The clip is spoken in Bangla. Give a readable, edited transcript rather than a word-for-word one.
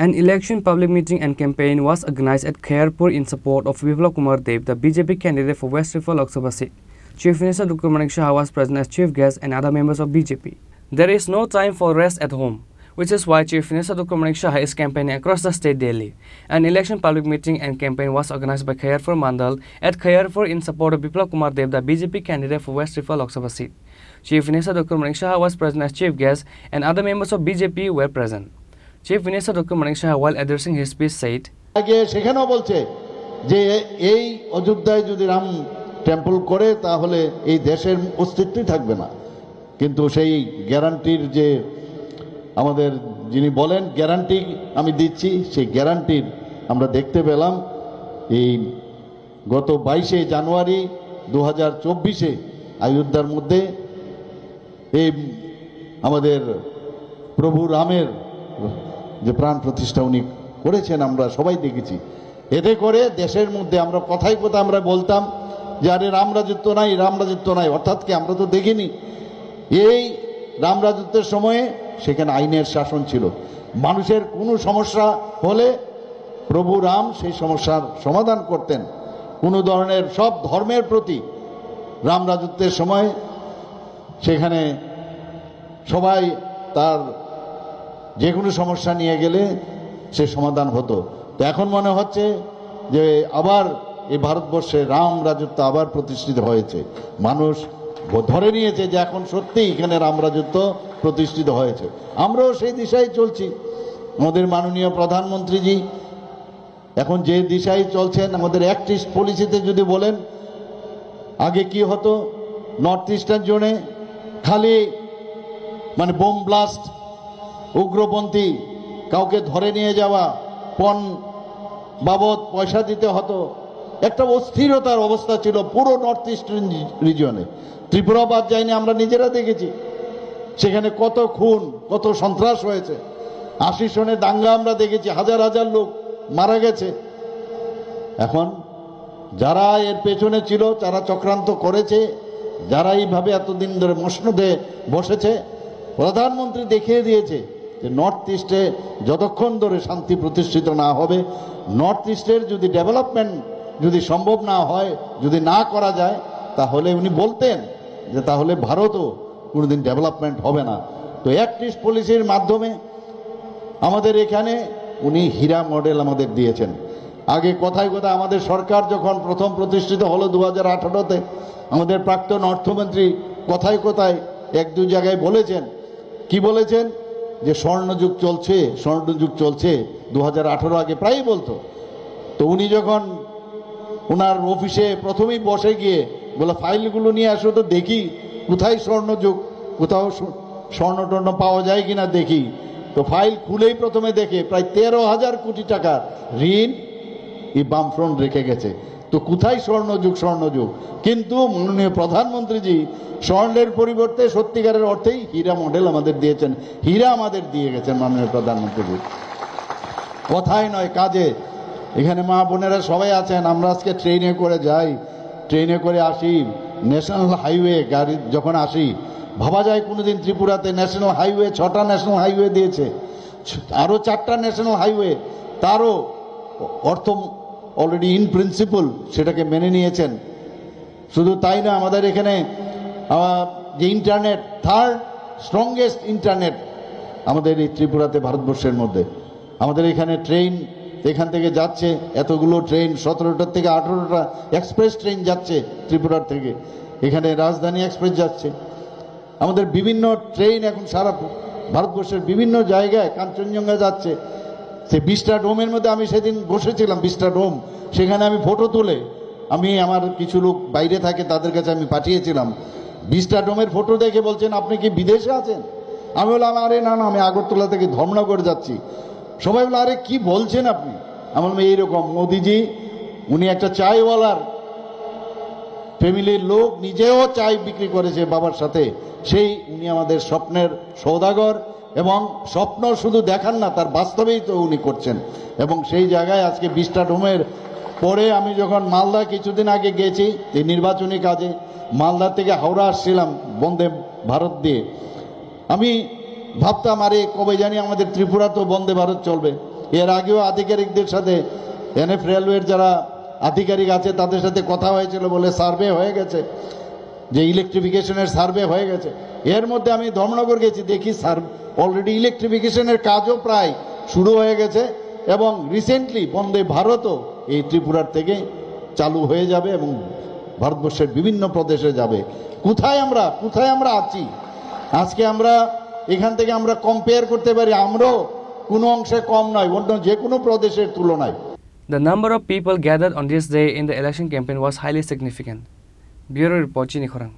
An election public meeting and campaign was organized at Khairpur in support of Biplab Kumar Deb, the BJP candidate for West Rifle Lok Sabha seat. Chief Minister Dr. Manik Shah was present as chief guest and other members of BJP. There is no time for rest at home, which is why Chief Minister Dr. Manik Shah is campaigning across the state daily. An election public meeting and campaign was organized by Khairpur Mandal at Khairpur in support of Biplab Kumar Deb, the BJP candidate for West Rifle Lok Sabha seat. Chief Minister Dr. Manik Shah was present as chief guest and other members of BJP were present. Chief Minister Dr. Manik Shah, while addressing his speech, said, আগে সেখানেও বলছে যে এই অযোধ্যায় যদি রাম টেম্পল করে তাহলে এই দেশের অস্তিত্বই থাকবে না, কিন্তু সেই গ্যারান্টির যে আমাদের যিনি বলেন গ্যারান্টি আমি দিচ্ছি, সেই গ্যারান্টির আমরা দেখতে পেলাম এই গত 22শে জানুয়ারি 2024-এ অযোধ্যার মধ্যে এই আমাদের প্রভু রামের যে প্রাণ প্রতিষ্ঠা উনি করেছেন আমরা সবাই দেখেছি। এতে করে দেশের মধ্যে আমরা কথায় কথায় আমরা বলতাম যে আরে রামরাজত্ব নাই, রামরাজত্ব নাই, অর্থাৎ কি আমরা তো দেখিনি এই রামরাজত্বের সময়ে সেখানে আইনের শাসন ছিল। মানুষের কোনো সমস্যা হলে প্রভু রাম সেই সমস্যার সমাধান করতেন। কোনো ধরনের সব ধর্মের প্রতি রামরাজত্বের সময় সেখানে সবাই তার যে কোনো সমস্যা নিয়ে গেলে সে সমাধান হতো। তো এখন মনে হচ্ছে যে আবার এই ভারতবর্ষে রাম রাজত্ব আবার প্রতিষ্ঠিত হয়েছে, মানুষ ধরে নিয়েছে যে এখন সত্যি এখানে রাম রাজত্ব প্রতিষ্ঠিত হয়েছে। আমরাও সেই দিশায় চলছি। আমাদের মাননীয় প্রধানমন্ত্রীজি এখন যে দিশায় চলছেন, আমাদের অ্যাক্ট ইস্ট পলিসিতে যদি বলেন আগে কি হতো, নর্থ ইস্টার্ন জোনে খালি মানে বোম ব্লাস্ট, উগ্রপন্থী কাউকে ধরে নিয়ে যাওয়া, পণ বাবদ পয়সা দিতে হতো, একটা অস্থিরতার অবস্থা ছিল পুরো নর্থ ইস্টার্ন রিজিয়নে। ত্রিপুরা বাদ যায়নি, আমরা নিজেরা দেখেছি সেখানে কত খুন, কত সন্ত্রাস হয়েছে। 80 সনে দাঙ্গা আমরা দেখেছি, হাজার হাজার লোক মারা গেছে। এখন যারা এর পেছনে ছিল, যারা চক্রান্ত করেছে, যারা এইভাবে এতদিন ধরে মসনদে বসেছে, প্রধানমন্ত্রী দেখিয়ে দিয়েছে যে নর্থ ইস্টে যতক্ষণ ধরে শান্তি প্রতিষ্ঠিত না হবে, নর্থ ইস্টের যদি ডেভেলপমেন্ট যদি সম্ভব না হয়, যদি না করা যায়, তাহলে উনি বলতেন যে তাহলে ভারতও কোনোদিন ডেভেলপমেন্ট হবে না। তো অ্যাক্ট ইস্ট পলিসির মাধ্যমে আমাদের এখানে উনি হীরা মডেল আমাদের দিয়েছেন। আগে কথায় কথায় আমাদের সরকার যখন প্রথম প্রতিষ্ঠিত হলো 2018-তে, আমাদের প্রাক্তন অর্থমন্ত্রী কথায় কথায় এক দু জায়গায় বলেছেন, কি বলেছেন যে স্বর্ণযুগ চলছে, স্বর্ণযুগ চলছে। 2018 আগে প্রায়ই বলতো। তো উনি যখন ওনার অফিসে প্রথমেই বসে গিয়ে বলে ফাইলগুলো নিয়ে আসো তো দেখি কোথায় স্বর্ণযুগ, কোথাও স্বর্ণ টর্ণ পাওয়া যায় কিনা দেখি। তো ফাইল খুলেই প্রথমে দেখে প্রায় 13,000 কোটি টাকার ঋণ এই বামফ্রন্ট রেখে গেছে। তো কোথায় স্বর্ণযুগ, স্বর্ণযুগ? কিন্তু মাননীয় প্রধানমন্ত্রীজি স্বর্ণের পরিবর্তে সত্যিকারের অর্থেই হীরা মডেল আমাদের দিয়েছেন, হীরা আমাদের দিয়ে গেছেন মাননীয় প্রধানমন্ত্রীজি। কথায় নয়, কাজে। এখানে মা বোনেরা সবাই আছেন, আমরা আজকে ট্রেনে করে যাই, ট্রেনে করে আসি, ন্যাশনাল হাইওয়ে গাড়ি যখন আসি, ভাবা যায় কোনোদিন ত্রিপুরাতে ন্যাশনাল হাইওয়ে 6টা ন্যাশনাল হাইওয়ে দিয়েছে, আরও 4টা ন্যাশনাল হাইওয়ে, তারও অর্থ অলরেডি ইন প্রিন্সিপল সেটাকে মেনে নিয়েছেন। শুধু তাই না, আমাদের এখানে যে ইন্টারনেট, থার্ড স্ট্রংগেস্ট ইন্টারনেট আমাদের এই ত্রিপুরাতে, ভারতবর্ষের মধ্যে। আমাদের এখানে ট্রেন এখান থেকে যাচ্ছে, এতগুলো ট্রেন, 17টা থেকে 18টা এক্সপ্রেস ট্রেন যাচ্ছে ত্রিপুরার থেকে। এখানে রাজধানী এক্সপ্রেস যাচ্ছে। আমাদের বিভিন্ন ট্রেন এখন সারা ভারতবর্ষের বিভিন্ন জায়গায়, কাঞ্চনজঙ্ঘা যাচ্ছে। সেই 20টা ডোমের মধ্যে আমি সেদিন বসেছিলাম, 20টা ডোম, সেখানে আমি ফটো তুলে আমি আমার কিছু লোক বাইরে থাকে তাদের কাছে আমি পাঠিয়েছিলাম। 20টা ডোমের ফটো দেখে বলছেন আপনি কি বিদেশে আছেন? আমি বললাম আরে না না, আমি আগরতলা থেকে ধর্মনগর যাচ্ছি। সবাই বলে আরে কি বলছেন আপনি? আমি বললাম এইরকম, মোদিজি উনি একটা চায়ওয়ালার ফ্যামিলির লোক, নিজেও চাই বিক্রি করেছে বাবার সাথে, সেই উনি আমাদের স্বপ্নের সৌদাগর, এবং স্বপ্ন শুধু দেখান না, তার বাস্তবেই তো উনি করছেন। এবং সেই জায়গায় আজকে 20টা ডোমের পরে আমি যখন মালদা কিছুদিন আগে গেছি এই নির্বাচনী কাজে, মালদা থেকে হাওড়া আসছিলাম বন্দে ভারত দিয়ে, আমি ভাবতাম আরে কবে জানি আমাদের ত্রিপুরা তো বন্দে ভারত চলবে। এর আগেও আধিকারিকদের সাথে এনএফ রেলওয়ের যারা আধিকারিক আছে তাদের সাথে কথা হয়েছিল বলে সার্ভে হয়ে গেছে, যে ইলেকট্রিফিকেশনের সার্ভে হয়ে গেছে। এর মধ্যে আমি ধর্মনগর গেছি, দেখি অলরেডি ইলেকট্রিফিকেশনের কাজও প্রায় শুরু হয়ে গেছে এবং রিসেন্টলি বন্দে ভারতও এই ত্রিপুরার থেকে চালু হয়ে যাবে এবং ভারতবর্ষের বিভিন্ন প্রদেশে যাবে। কোথায় আমরা আছি আজকে? আমরা এখান থেকে আমরা কম্পেয়ার করতে পারি, আমরাও কোনো অংশে কম নয় অন্য যে কোনো প্রদেশের তুলনায়। The number of people gathered on this day in the election campaign was highly significant. Bureau Report, Chini Khorang.